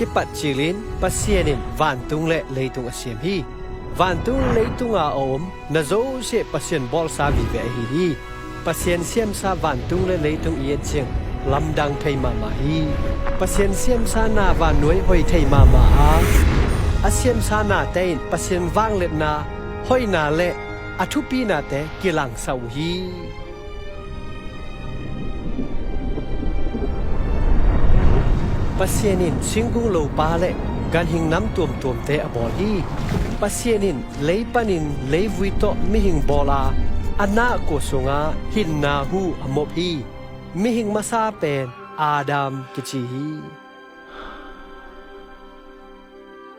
กิปัจจิลินปัสเซียนินวันตุงเละเลยตุงอาเซียมฮีวันตุงเลยตุงอาอมนาโซเชปัสเซียนบอลซาวิเวฮีปัสเซียนเซียมซาวันตุงเละเลยตุงเอียเจียงลำดังไทยมาฮีปัสเซียนเซียมซานาวันนวยหอยไทยมาอาเซียมซานาเตนปัสเซียนวางเล็ดนาหอยนาเละอทุปีนาเตกิลังสาวฮีปัสเซียนินสิงกุงโลปาเละกันหิงน้ำตัวมเตอบอลฮีปัสเซียนินเลยปานินเลยวิโตมิหิงบอลาอันนาโกสงาหินนาหูอมบฮีมิหิงมาซาเป็นอาดัมกิจิฮี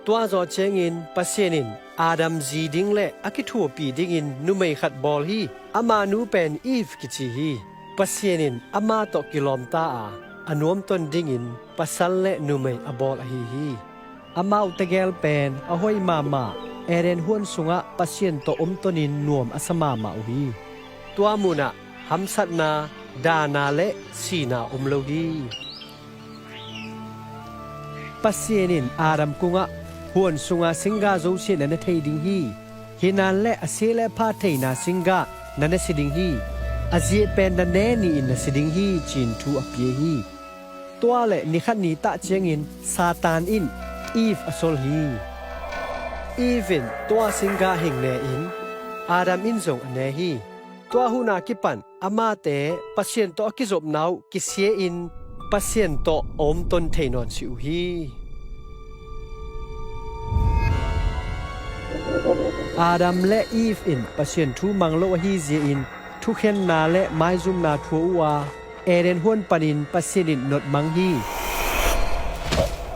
ตัวจอเชงินปัสเซียนินอาดัมจีดิงเละอากิทัวปีดิงินนุไม่ขัดบอลฮีอามานูเป็นอีฟกิจิฮีปัสเซียนินอามาโตกิลอมตาอันวมต้นดิ่งปัสสัลเละนุเมย์อบอลฮีอามาอุตเกลเป็นอหอยมาเอเรนฮวนสุงะปัสเซียนโตอมต้นินนวมอสมาอุฮีตัวมุนะฮัมสัตนาดานาเละสีนาอมโลฮีปัสเซียนินอารัมกุงะฮวนสุงะสิงกาโจเชนันเทดิงฮีฮินันเละอเซเลพาเทนาสิงกานันสิดิงฮีอาเจเป็นนันเนนีอินสิดิงฮีจินทูอเปียฮีตัวเละนิขัดนีตะเจงินซาตานอินอีฟอโซลฮีอีฟินตัวสิงกาเฮงเนอินอาดัมอินซงอเนฮีตัวหูนากิปันอามาเตปัสเซียนโตกิจบนาวกิเซียอินปัสเซียนโตอมตนเทนอนสิวฮีอาดัมและอีฟอินปัสเซียนทูมังโลฮีเจอินทุกเห็นนาและไม้ซุมนาทัวเอเรนฮวนปานินปัสเซียนินนดมังฮี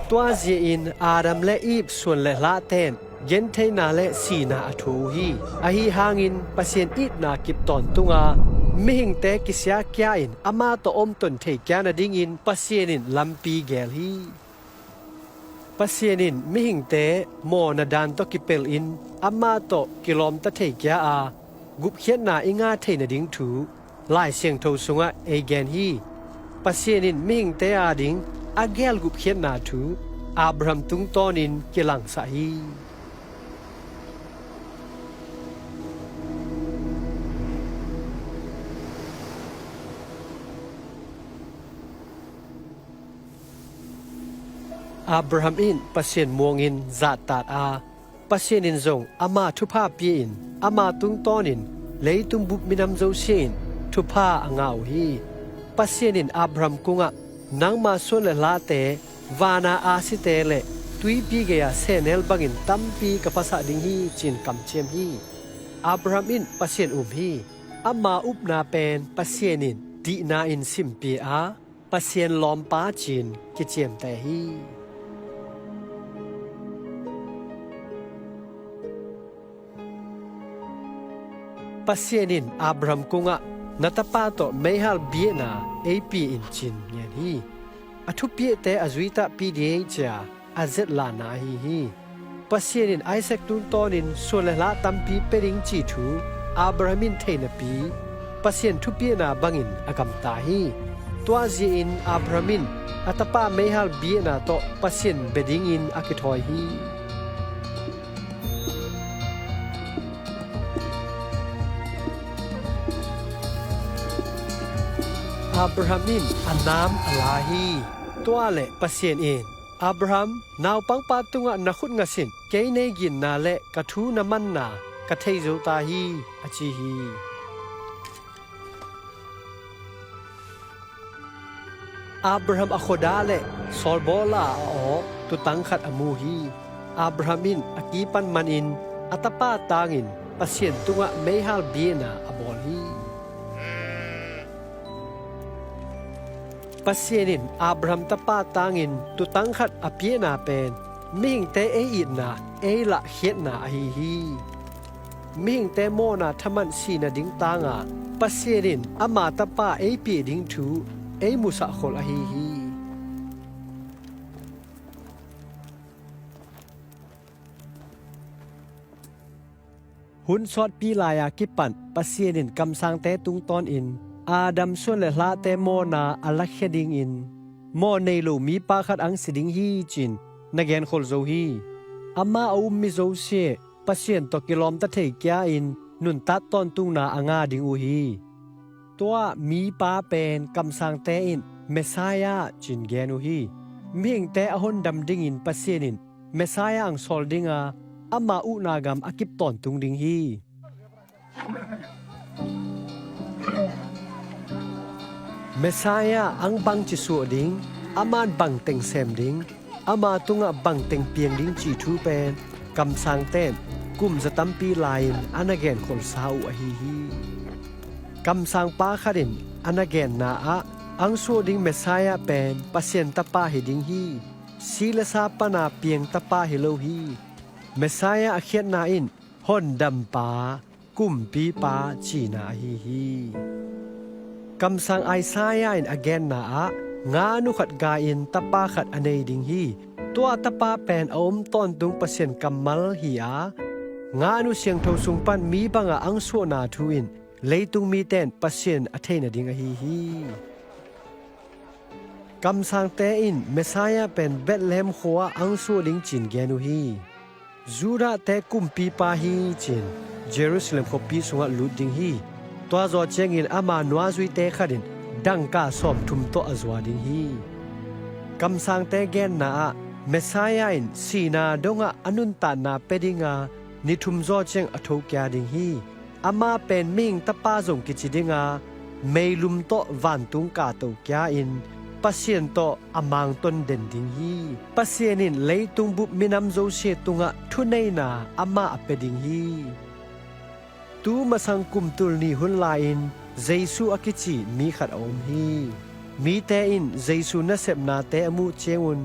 ตัวเจอินอาดัมและอีฟส่วนและละเตนเย็นเทนาและสีนาอทูฮีอาฮีหางินปัสเซียนอีดนากิบตอนตุงามิหิงเตกิเสียแกอินอามาโตอมตนเทแกนาดิงอินปัสเซียนินลัมปีเกลฮีปัสเซียนินมิหิงเตโมนาดานโตกิเปลอินอามาโตกิลอมตะเทแกอากุบเขียนนาอิงาเทนดิงถูลายเสียงโทสุงะเอเกนฮีปัสเซียนินมิหิงเตอาดิงอาเกลกุบเขียนนาถูอับราฮัมตุงตอนินกิลังสาฮีอับราฮัมอินปัสเซียนมวงอินจัดตัดปัสเซียนินจงอามาทุพาปีอินอามาตุงตอนินเลยตุมบุบมินำโจเชนทุพาอ่างเอาฮีปัสเซียนินอับราฮัมกุงะนังมาส่วนเลลาเตวานาอาสิเตเลตุยปีเกียเซเนลบังอินตัมปีกับภาษาดิงฮีจินคำเชมฮีอับราฮัมอินปัสเซียนฮีอามาอุบนาเป็นปัสเซียนินดีนาอินซิมปีปัสเซียนลอมปาจินกิเจมเตฮีปัสเซียนินอับราฮัมกุงะนัตปาโตไม่ฮัลเบียนาเอปีอินจินเงียฮีอทุเปียเตอจุยตาปีเดียจาอาเซตลานาฮีปัสเซียนินไอเซกตุนตอนินส่วนเลละตัมปีเปริงจีทูอับราฮัมินเทนปีปัสเซียนทุเปียนาบังอินอากำตาฮีตัวจีอินอับราฮัมินอัตปาไม่ฮัลเบียนาโตปัสเซียนเบดิงอินอากิทอยฮีอับราฮัมินอันนามอัลลาฮีตัวเละปัสเซียนเองอับราฮัมนาวปังปาตุงะนักขุดงาสินเกยเนกินนาเละกะทูนามันนากะเทโจตาฮีอจีฮีอับราฮัมอโคดาเละซอลโบลาตุตังขัดอมูฮีอับราฮัมินอากีปันมันอินอัตปาตางอินปัสเซียนตุงะเมฮัลเบียนาอบอลฮีปัสเซียนินอับราฮัมตะปาตางอินตุตังขัดอเปียนาเป็นมิงเตเออินนาเอละเขียนนาฮีมิงเตโมนาทมันสีนาดิงตางาปัสเซียนินอามาตะปาเอปีดิงทูเอมุสะโคลฮีหุนสอดปีลายากิปันปัสเซียนินกำสังเตตุงตอนอินอาดัมส่วนเลลาเตโมนาอัลลักเฮดิงอินโมในลูมีปาขัดอังสิดิงฮีจิน na gen khol zo hi ama mi zo se pasien to kilom ta thei kya in nun ta ton tung na anga ding u hi tua mi pa pen kam sang te in Messiah chin gen u hi ming te ahon dam ding in pasien in Messiah ang sol dinga ama u na gam akip ton tung ding hi Messiah ang bang chi su ding aman bang teng sem ding ama tunga bang teng pieng ding chi thu pen kam sang ten kum zatam pi lain anagen khol sau a hi hi kam sang pa kharin anagen na a ang su ding Messiah pen pasien ta pa hi ding hi sila sa pana pieng ta pa hi lo hi Messiah a khiat na in hon dam pa kum pi pa chi na hi hi kam sang Isaiah in again na a nga nu khat ga in tapa khat anei ding hi tua tapa pen om ton tung pasien kamal hi a nga nu siang tho sung pan mi banga ang so na thu in leitung mi ten pasien atheina ding a hi hi kam sang te in Messiah pen Bethlehem khuwa ang so ding chin genu hi Zura te kumpi pa hi chin Jerusalem ko pi sunga lut ding hi tua zo chengin ama nwa zui te khadin dangka som thum to azwa ding hi kam sang te gen na a Messiah in sina donga anun ta na pedinga ni thum zo cheng atho kya ding hi ama pen ming tapa zong kichidinga meilum to van tung ka to kya in pasien to amang ton den ding hi pasien in leitung bu minam zo she tunga thunei na ama apeding hi tu masang kumtul ni hun lain Jesu akichi mi khat om hi mi te in Jesu na sep na te amu cheun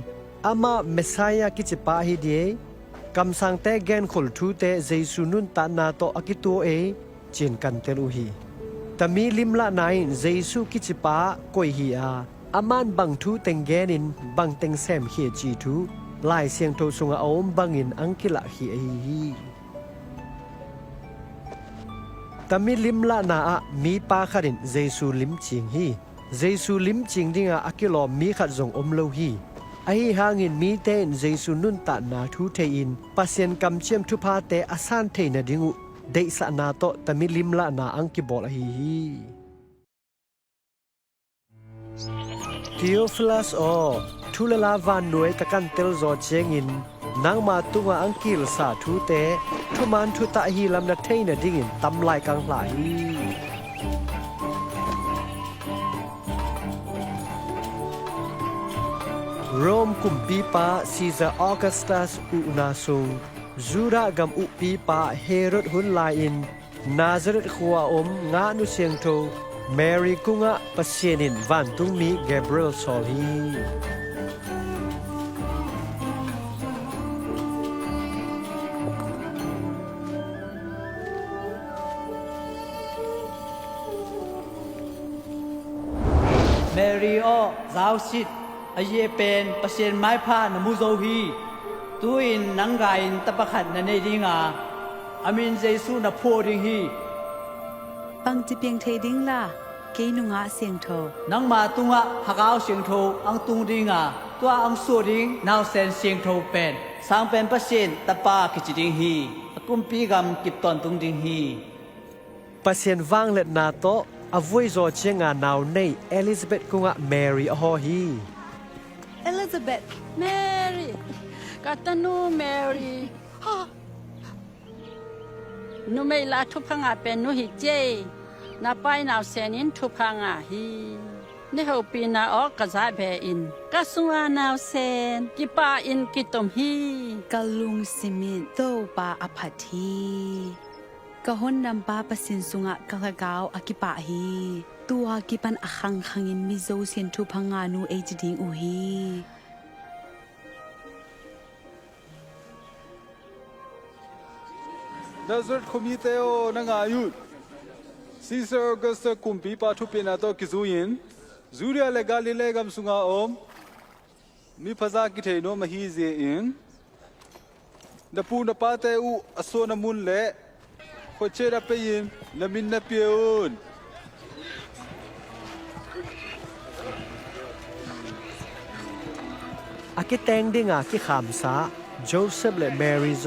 ama Messiah kichi pa hi die kam sang te gen khol thu te Jesu nun ta na to akito e chin kan te lu hi tami limla nain Jesu kichi pa koi hi a aman bang thu teng genin bang teng sem hi chi thu lai siang tho sunga om bangin angkila hi hi tami limla na a mi pa kharin Jesu lim ching hi Jesu lim ching dinga akilo mi khat zong om lo hi ai hangin mi ten Jesu nun ta na thu thein pasien kam chem thu pha te asan theina dingu dei sa na to tami limla na angki bol hi hi Theophilus o thulala van noi takan tel zo chengin nang ma tunga angkil sa thu te thuman thu ta hi lam na theina dingin tam lai kang hla hi Rome kumpi pa Caesar Augustus unasung Zura gam upi pa Herod hun lai in Nazareth khuwa nga nu siang tho Mary kunga pasienin van tung mi Gabriel sol hi Mary o zau sit a ye pen pasien mai pha na mu zo hi tu in nang ga in tapakhat na nei dinga amin Jesu na pho ding hi bang chi piang thei ding la ke nu nga siang tho nang ma tunga hakao siang tho ang tung dinga tua ang su ding naw sen siang tho pen sang pen pasien tapa kichi ding hi akum pi gam kip ton tung ding hi pasien wang let na to avoi zo chenga naw nei Elizabeth kunga Mary a ho hi Elizabeth Mary katanu Mary ha nu mei la thu phanga pen nu hi je na pai naw senin thu phanga hi ne ho pi na o ka za be in ka suwa naw sen ki pa in ki tom hi kalung simin to pa aphathi kahon nam pa pasin sunga kalagaw akipa hi tua kipan akhang khangin mizo sen thu phanga nu ejiding u hi Nazareth komiteo nangayut Caesar Augustus kumpi pa thu pina to kizuyin Zuria le Galilee gam sunga om mi phaza ki theino mahi ze in da pu na pa te u aso na mun le khoche ra pe yin lamin na peun อากิแตงดิงากิขามสาโจเซฟและแมรี่โซ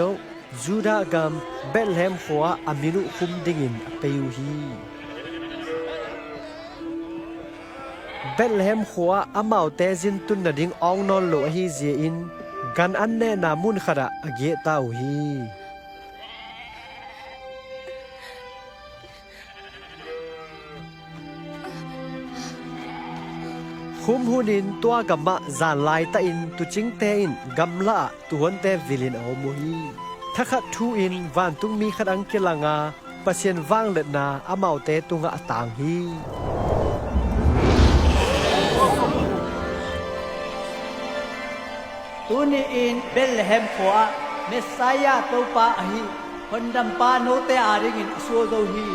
จูดากามเบธเลเฮมขัวอามินุคุมดิงินเปยูฮีเบธเลเฮมขัวอามาเตจินตุนนดิงอองนอนโลฮีเจอินกันอันเนนามุนขระอเกตาฮีคุมหุนินตัวกัมมะจานลายตาอินตุจิงเตอินกัมละตุวันเตวิลินเอามุฮีถ้าขัดทูอินวันตุงมีขัดอังกิลังาปะเซียนว่างเล็ดนาอามาเตตุงะต่างฮีตุนีอินเบลเฮมขัวเมสไซยาตัวปาฮีคนดำปาโนเตอาริงินสัวโดฮี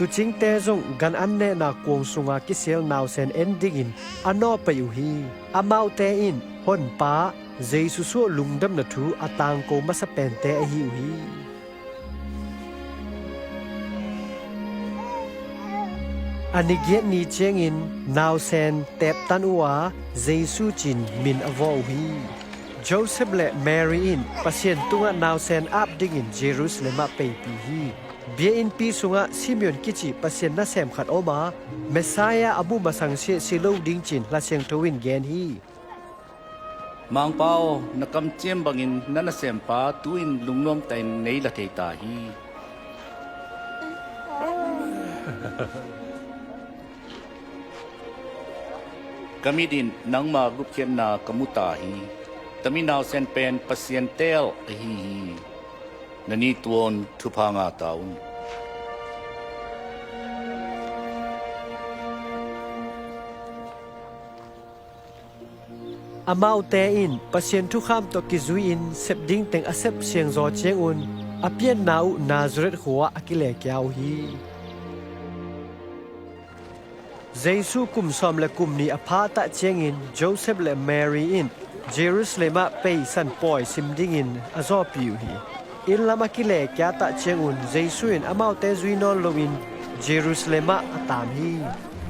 ตุจิงเตจงกันอันเนนากวงสุงากิเซลนาวเซนเอนดิกินอันนอไปอยู่ฮีอามาเตอินฮอนปาเจสุสุลุงดัมนทูอาตังโกมาสเปนเตอฮีฮีอันนี้เกียนีเจงอินนาวเซนเตปตันอัวเจสุจินมินอวอฮีโจเซฟและแมรี่อินปัสเซียนตุงะนาวเซนอับดิกินเยรูซาเล็มไปปีฮีเบียอินปีสุงะซิมิอนกิจิปัสเซียนนาเซมขัดออกมาเมสายาอบูมาสังเชซิโลดิงจินลาเซียงทวินเกนฮีมังเปานักกำเจียมบังอินนั่นเสียมป้าตุอินลุงน้อมแต่ในละเทตาฮีกามิดินนังมากุเขียนนากมุตาฮีตมินาวเซนเป็นปัสเซียนเตลฮีนันนี่ตัวนทุพางาตาอุนอามาเตอินปัสเซียนทุกข้ามตกิจุอินเซบดิงเต็งอาเซบเซียงจอเจงอุนอาเปียนนาวนาซเรตหัวอากิเลกยาวฮีเจสุกุมซอมและกุมนี้อพาตะเจงอินโจเซฟและแมรี่อินเยรูซาเล็มไปสันปอยซิมดิงอินอาซอปิวฮีอินลามากิเลกยาตะเจงอุนเจสุอินอามาเตจุยนอลโลวินเยรูซาเล็มอาตามฮี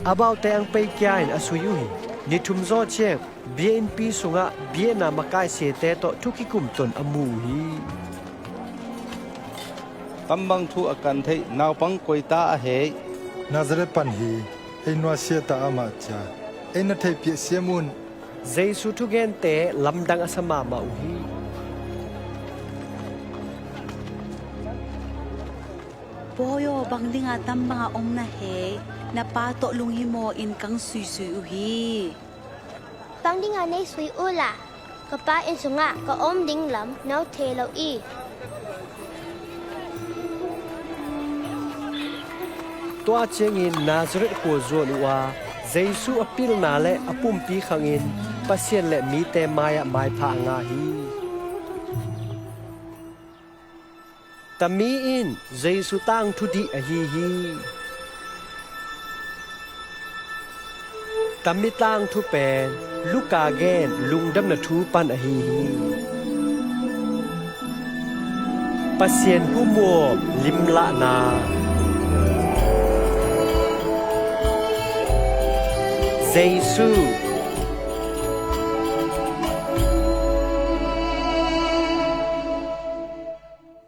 อาบาวเตอังไปกยาอินอาสุยุฮีนิทุมโซเชงเบียอินปีสุงะเบียนามากายเสเตโตทุกิกุมตนอมูฮีตำบังทูอากันเทนาวปังกอยตาอาเฮนาซาเรปันฮีไอนัวเสียตาอามาจาไอนัทเทเปียเสียมุนเจสุทุเกนเตลำดังอสมามาอุฮีโปโยบังดิงาตัมบังอาอมนะเฮนาปาโตลุงฮิโมอินกังซุยซุยอุฮี Bang ding anay sui ula. Kapain sunga ka om ding lam naw telaw i. ตัวเจงินนาซเรตหัวจวนว่าเจสุอปิลนาและอปุ่มปีขังอินปัสเซียนและมีแต่มายะไม้พางาฮีแต่มีอินเจสุตั้งทุดีอฮีฮีตามิตังทุเป็นลูกกาเกนลุงดัมนทูปันอฮีฮีปัสเซียนผู้มัวลิมละนาเจสุ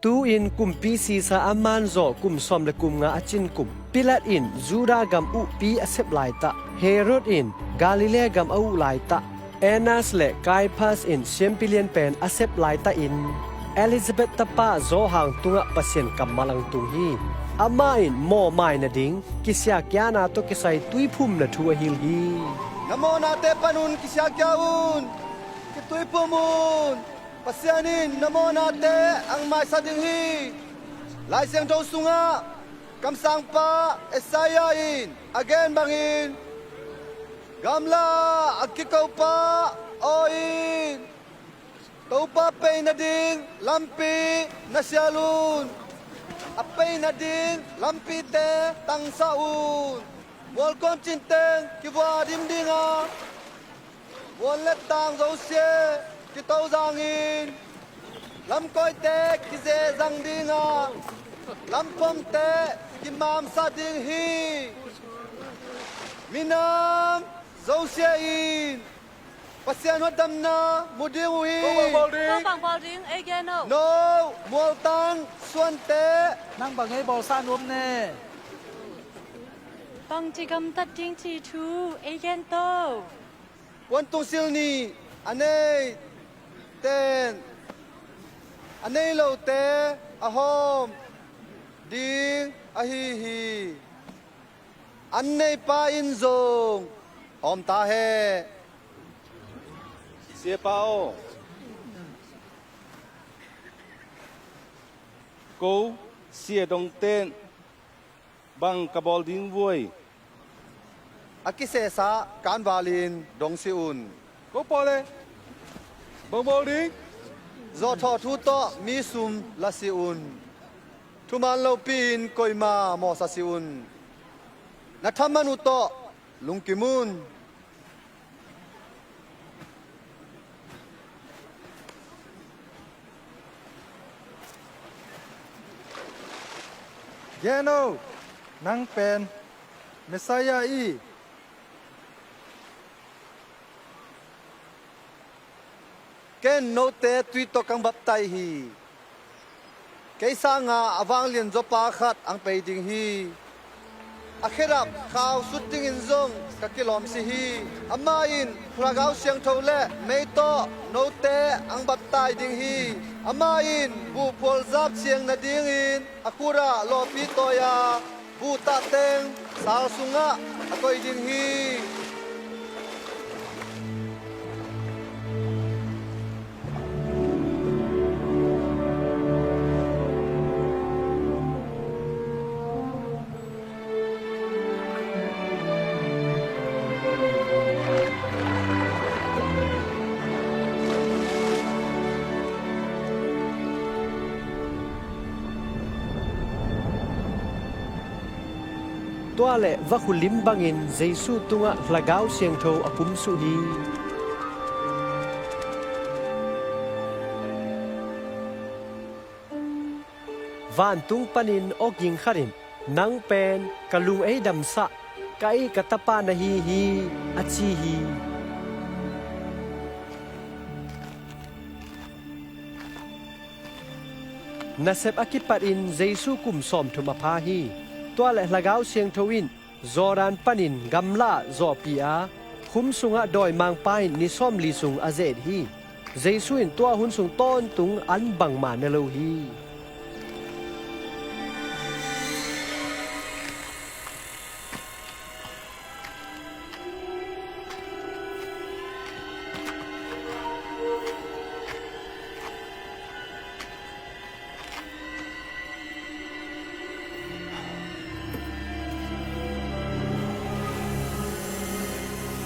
ตูอินกุมปีซีซาอามันโซกุมซอมและกุมงาอจินกุมปิลัดอินจูดากำอุปีอเซบไลตะเฮโรดอินกาลิเลกำอุไลตะเอนัสและไกพัสอินเชมปิเลียนเป็นอเซบไลตะอินเอลิซาเบตตะปาโซหางตุงะปัสเซียนกัมมาลังตุงฮีอามาอินโมไมนาดิงกิสยากยานาโตกิไซตุยพุ่มนะทัวฮิลฮีนโมนาเตปนุนกิชากยาอุนกิตุยปุมุนปัสยานินนโมนาเตอังมาสดิงฮีลายเสียงโจสุงะคำสั่งปาเอสายาอินอเกนบังอินกำลาอักกิกาปาโออินตัวปาเปยนาดิงลัมปีนาเซียลุนอเปยนาดิงลัมปีเตตังซาอุนวอลคอมจินเตงกิวาดิมดิงาวอลเล็ตตังโซเซียกิโตซังอินลำก้อยเตกิเซซังดิงาลำปอมเตกิมามซาดิงฮี Minam dâu xe in pasian hot dam na muding uhi bằng bò riêng again no no mual tan suan te nang bangai bol san um ne bằng chỉ cầm tắt riêng chỉ thu again to quan tung sil ni anei ten anei lo te a hom ding a hi anei pa in zong om ta he Xie Pao Cô xie đồng tên bằng cà bol đinh vui akise sa kan valin dong si un Cô bỏ lê bằng bol đinh zo tho thu to mi sum la si un thu man lo pin koi ma mo sa si un na thamanu to lung kimun Geno nang pen Messiah i ken no te tui to kang bap tai hi keisa nga awang lian zo pa khat ang pe ding hi akherap khaw shooting in zong ka kilom si hi ama in pragau siang thole mei to no te ang bap tai ding hi ama in bu pol zap siang na ding in akura lo pi to ya bu ta teng sal sunga akoi ding hi tua le va khulim bangin Jesu tunga lagau siang tho apum su hi van tung panin oging kharin nang pen kalung ei dam sa kai katapa na hi achi hi nasep akipat in Jesu kum som thuma pha hi tua le lagau siang thowin zoran panin gamla zo pia khum sunga doi mang pai ni som li sung azet hi Jesu in tua hun sung ton tung an bang ma na lo hi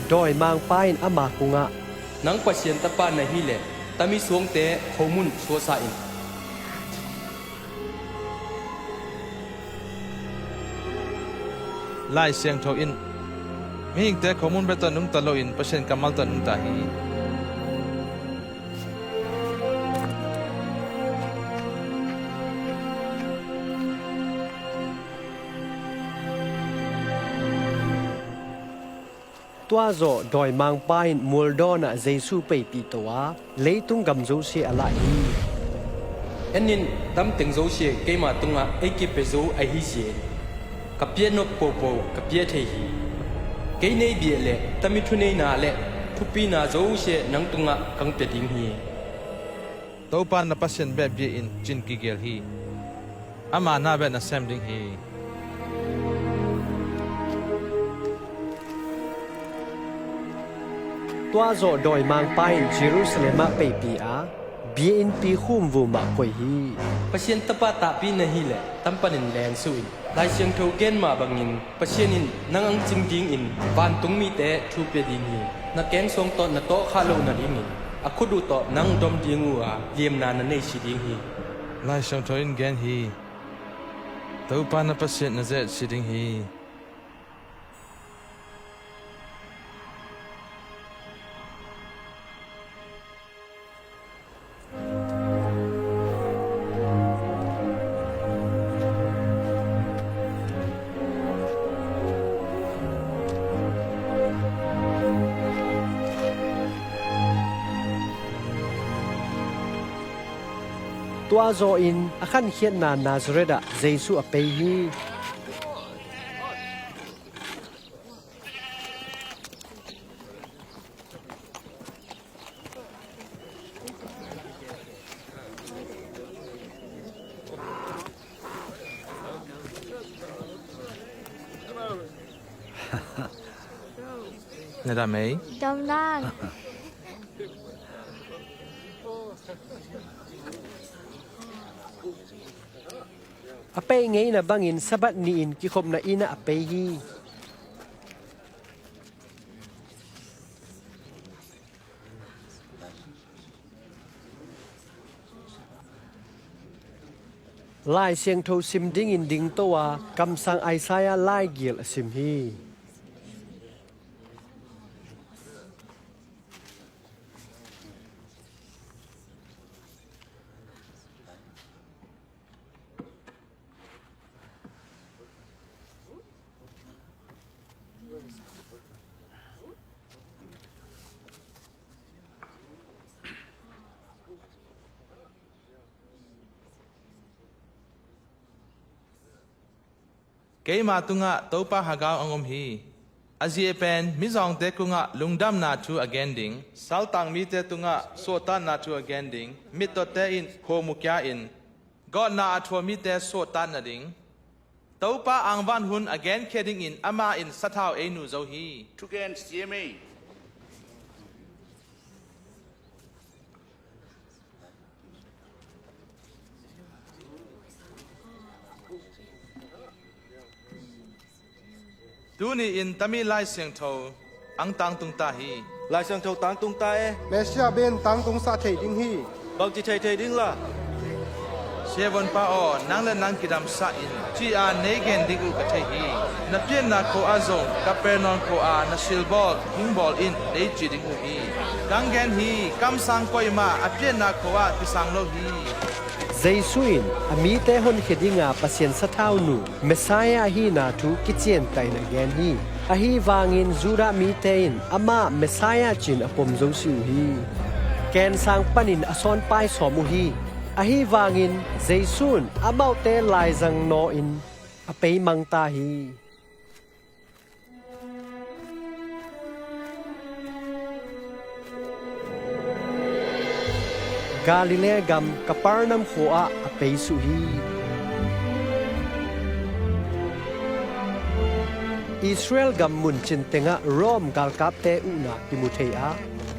doi mang pain ama kunga nang pasien tapa na hile tami suang te khomun so sa in lai siang tho in mi hing te khomun beton nung talo in pasien kamal tan nung ta hi tua zo doi mang pain muldona Jesu pe pi towa leitung gam zo se ala hi enin tam teng zo she ke ma tunga eki pe zo a hi she kapie no popo kapie the hi ke nei bi le tami thu nei na le thupi na zo she nang tunga kang pe ding hi to pan na pasien be bi in chin ki gel hi ama na be na sem ding hi tua zo doi mang pain Jerusalem pe pi a bi in pi khum vu ma koi hi pasien tapa ta pi na hi le tam panin len su in lai siang tho gen ma bangin pasien in nang ang ching ding in van tung mi te thu pe ding hi na keng song to na to kha lo na ding in akhudu to nang dom ding u a liem na na nei si ding hi lai siang tho in gen hi to pan na pasien na zet si ding hi ตัวโซอินอคันเขียนนาซาเรตะเยซูอเปฮี นะดาเมย์ จำได้ อเปย์ไงนะบังอินสบัดนีอินกิคมนะอินะอเปฮีลายเสียงโทซิมดิ้งอินดิ้งตัวกำสังไอซายาลายเกียลซิมฮีเกยมาตุงะโตปาฮากาวองมฮีอาเจียเป็นมิซองเตกุงะลุงดัมนาทูอเกนดิงสัลตังมีเตตุงะโซตันนาทูอเกนดิงมิตเตอินโฮมุกยาอินก็นาอัทวมิเตโซตันนาดิงโตปาอังวันหุนอเกนเคดิงอินอามาอินสัทาวเอนูโซฮี ทุกแกนเสียไม่ ดูนี่อินตามีลายเสียงโทอังตังตุงตาฮี lại sang thầu tang tung ta e Mesia bên tăng tung sa thầy đinh hi. bằng chỉ thầy thầy đinh là เชวันปาออนางและนางกิดามซาอินจีอาเนเกนดิกุกะเทฮีนับเปียนนาโคอาซงกับเปรนอนโคอานาซิลบอลฮิงบอลอินเดจีดิกุฮีกังเกนฮีกัมสังกอยมาอเปียนนาโคอากิสังโลฮี เยซูอินอมีเตฮอนเขดิงาปะเซียนสะเท้านูเมสายาฮีนาทูกิเจียนไตนะแกนฮีอะฮีวางินจูรามีเตอินอามาเมสายาจินอปมโซซิวฮีแกนสังปันินอซอนปายสอมุฮีอะฮีวางินเยซูนอาเมาเตลายซังโนอินอเปยมังตาฮีกาลิเลกัมกัปาร์นัมโคอาอเปยสุฮีอิสราเอลกัมมุนจินเตงะรอมกาลกับเตอุนากิมุเทอา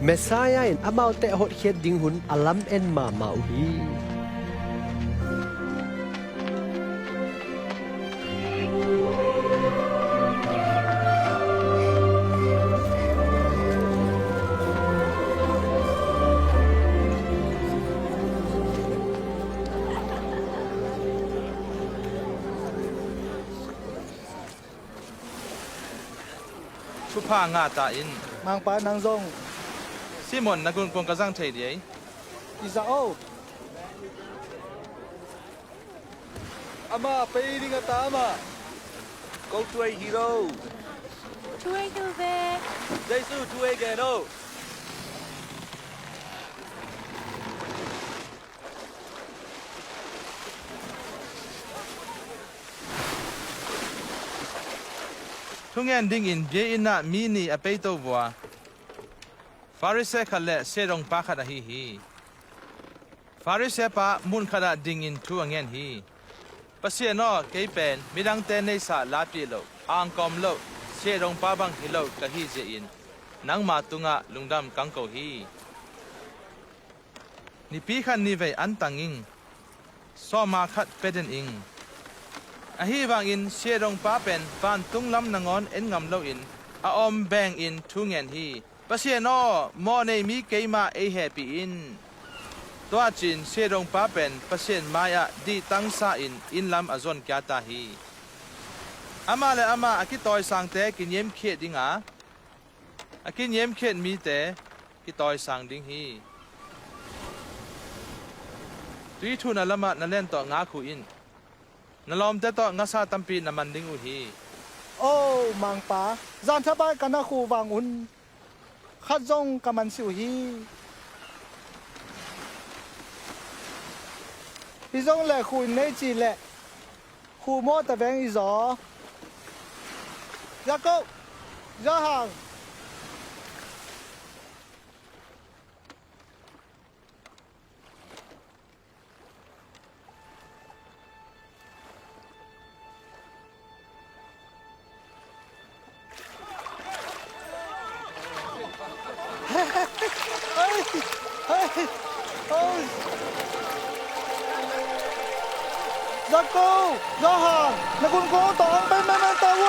เมสายาอินอามาเตหดเขดดิงหุนอัลัมเอ็นมามาอุฮีชุพางาตาอิน Mang pa nang zong. ซิมอนนักุนกงกะซังเทเดีย Isa o. ama pay đinh à ta mà câu tuổi hero ช่วยดูเบ dây sư chui kẻ đâu ทุงเงินดิ้งอินเบอินะมีนีอเปยโตบัวฟาริเซคัลเลเซรงปาขัดฮีฮีฟาริเซปามุนขัดดิ้งอินทุงเงินฮีปัสเซนอเกยเป็นมิดังเตนในสาลาปีโลอังกอมโลเซรงปาบังฮิโลกะฮีเจอินนังมาตุงะลุงดำกังโกฮีนี่ปีขันนี่เวอันตังอิงซอมาขัดเป็ดอิงอาฮีวางอินเชียรงป้าเป็นฟานตุงลำนางอนเอ็นงำโลอินอาอมแบงอินทุงเงินฮีปัสเซียนอมอในมีเกยมาเอแฮปีอินตัวจินเชียรงป้าเป็นปัสเซียนมายะดีตั้งซาอินลำอจอนแกตาฮีอามาและอามาอากิตอยสังเตกินเยี่ยมเขียดิงอากินเยี่ยมเขียดมีเตกิตอยสังดิงฮีตุยทุนละมานั่นเล่นต่องาคูอินนลอมเตโตงาซาตัมปีนามันดิงอุฮี Oh mang pa. Zan thabay kana khu wang un. Khat zong kaman siu hi. อีจงแหละคุยในจีแหละคูโมตะแบงอีจอยากก็ยาห่างเฮ้ยเฮ้ยเฮ้ยยาก็ยาห่างนักคุณโกตองไปแม่ตาว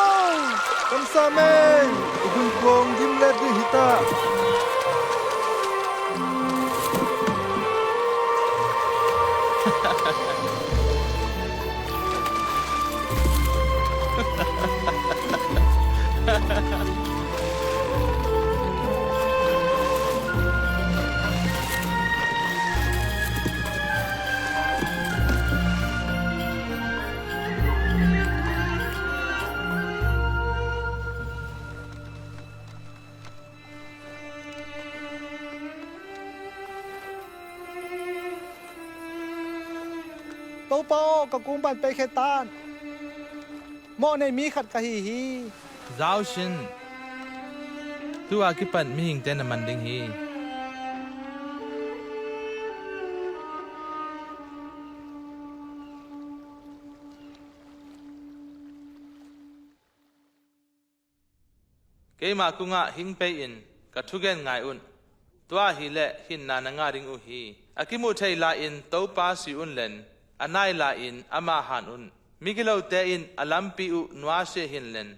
คำสามัยคุณโกงยิ้มเล็ดดิฮิตาโตเปากับกุมบันไปเคตานโมในมีขัดกะฮีฮี Zao shin tu akipat mi hing ten man ding hi ke ma kunga hing pe in ka thugen ngai un tua hi le hin na na nga ring u hi akimu thei la in to pa si un len anai la in ama han un migilo te in alampi u nwa she hin len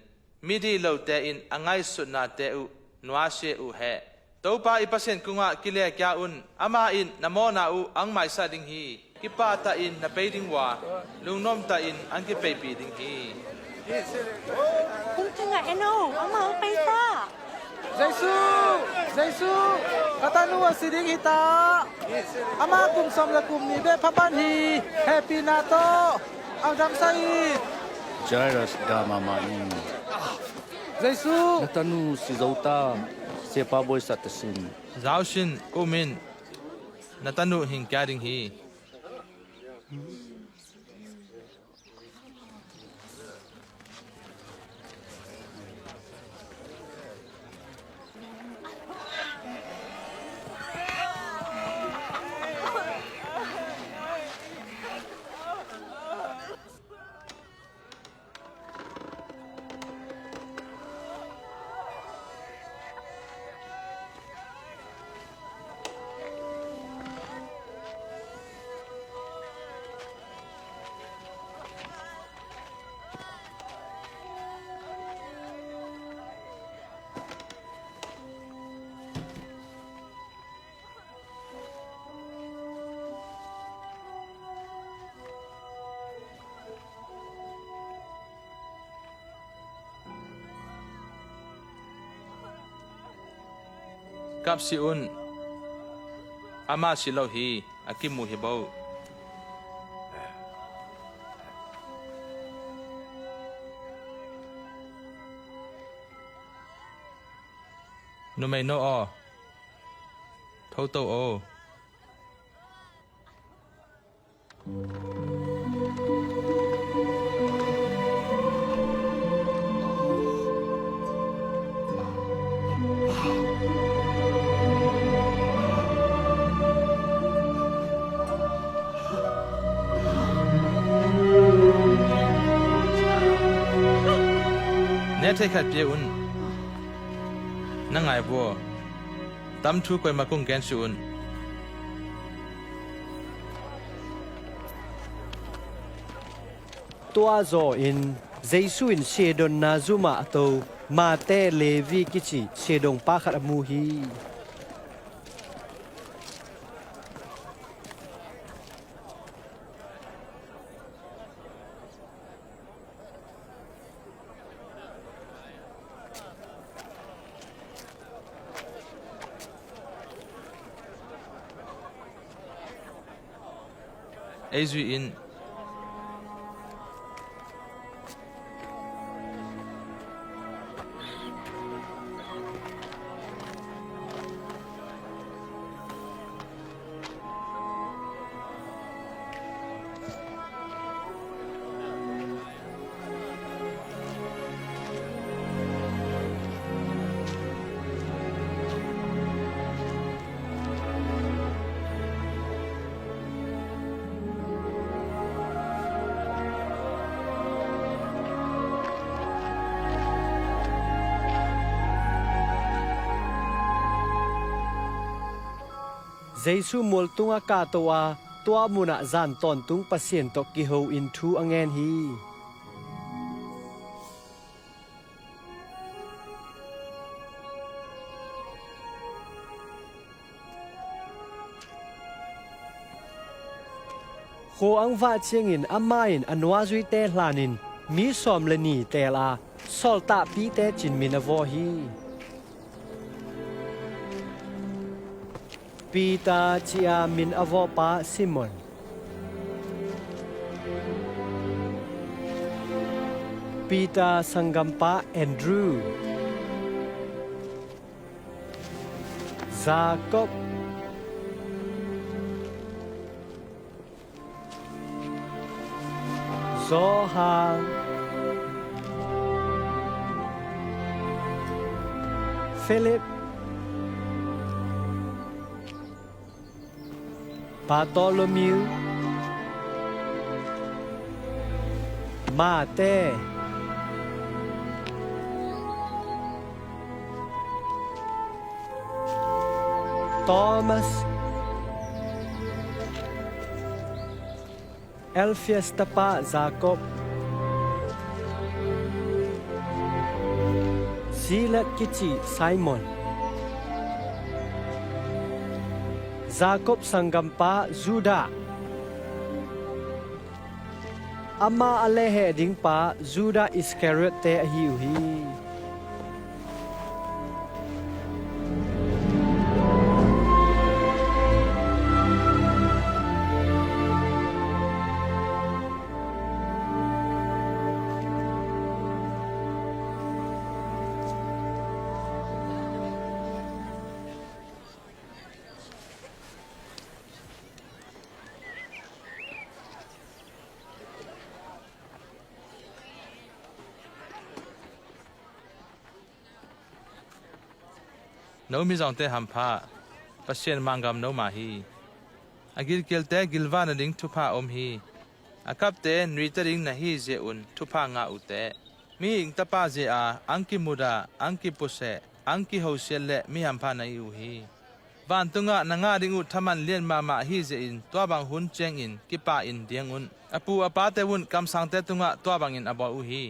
midi lo te in angai sutna te u nwa she u he to pa ipasen kunga kile kya un ama in namona u ang mai sa ding hi kipa ta in na pe ding wa lungnom ta in ang ki pe pi ding hi kung tanga eno ama pa ita Jaisu katanu asiding hita ama kum som la kum ni be phapan hi happy na to ang dam sai Jairus Dama in Jaisu Natanu si Zauta Sepa Boy Satasin Zao shin umin natanu hing kya ding hi Kap si un ama si lo hi akimu hi bau no mai no o thâu to o ne thai khat pe un na ngai bo tam thu koi ma kung ken su un tua zo in Jaisu in Shedon Nazuma ato ma te Levi kichi Shedong pa khat amu hi Ezui in Jesu mol tunga ka towa tua muna zan ton tung pasien to ki ho in thu angen hi Ho ang va chiangin amain anwa zui te hlanin mi som le ni te la solta pi te chin min avo hi Pita chia min avo pa Simon Pita sangam pa Andrew Jacob Zohan Philip Bartholomew Mate Thomas Alphaeus tapa Jacob Silat kichi Simon Jacob sanggampa Juda Ama alehe ding pa Juda Iscariot te hiu hi no mi zong te ham pha pasien mangam no ma hi agil kel te gilwan ding thu pha om hi akap te nri ta ding na hi je un thu pha nga u te mi ing ta pa je a angki muda angki puse angki hosel le mi ham pha na u hi van tunga na nga ding u thaman lien ma hi je in to bang hun cheng in ki pa in diang un apu apa te un kam sang te tunga to bang in abo u hi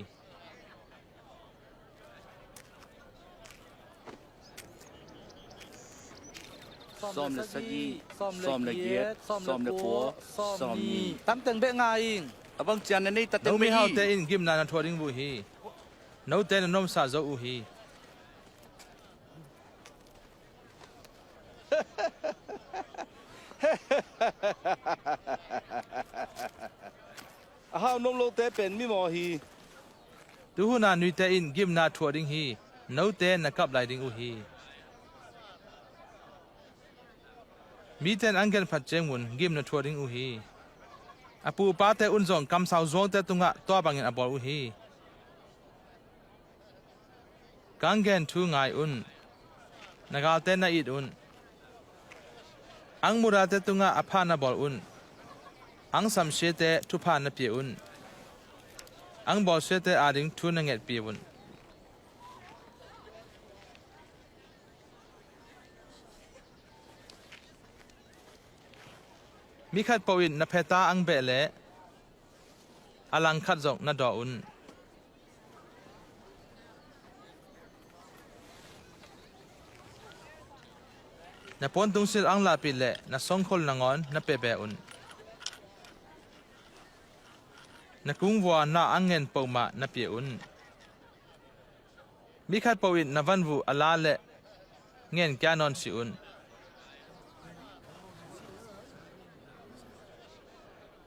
Som le sagi, som le giet, som le po, som ni. Tam teng be nga ing. Abang chian na ni ta no teng mi mi hau hi. te in gim na na thoring bu hi no te na nom sa zo u hi Ahau nom lo te pen mi mo hi. tu hu na nui te in gim na thoring hi no te na kap lai ding u hi mi ten angen phat cheng mun gim na thoring u hi apu pa te un zong kam sau zong te tunga to bangin abol u hi kangen thu ngai un nagal te na it un ang mura te tunga apha na bol un ang sam she te thu pha na pi un ang bol she te ading thu na nget pi un mi khat pawin na pheta ang be le alang khat zong na do un na pon tung sil ang la pi le na songkhol na ngon na pe be un na kung wa na angen pawma na pi un mi khat pawin na van vu ala le ngen kya non si un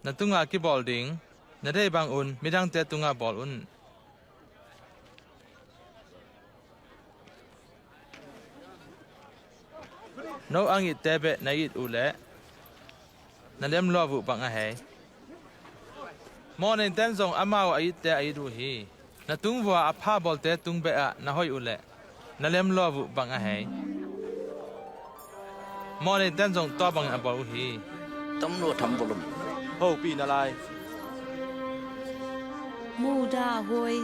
na tunga ki bol ding na dei bang un midang te tunga bol un no ang it tebe na it ule na lem lo vu bang a he mo nen ten zong amao a it te a du hi na tung wa a pha bol te tung be a na hoi ule na lem lo vu bang a he mo nen ten zong to bang a bol hi Tam lo tham bolum. Ho pi na lai. Muda hoi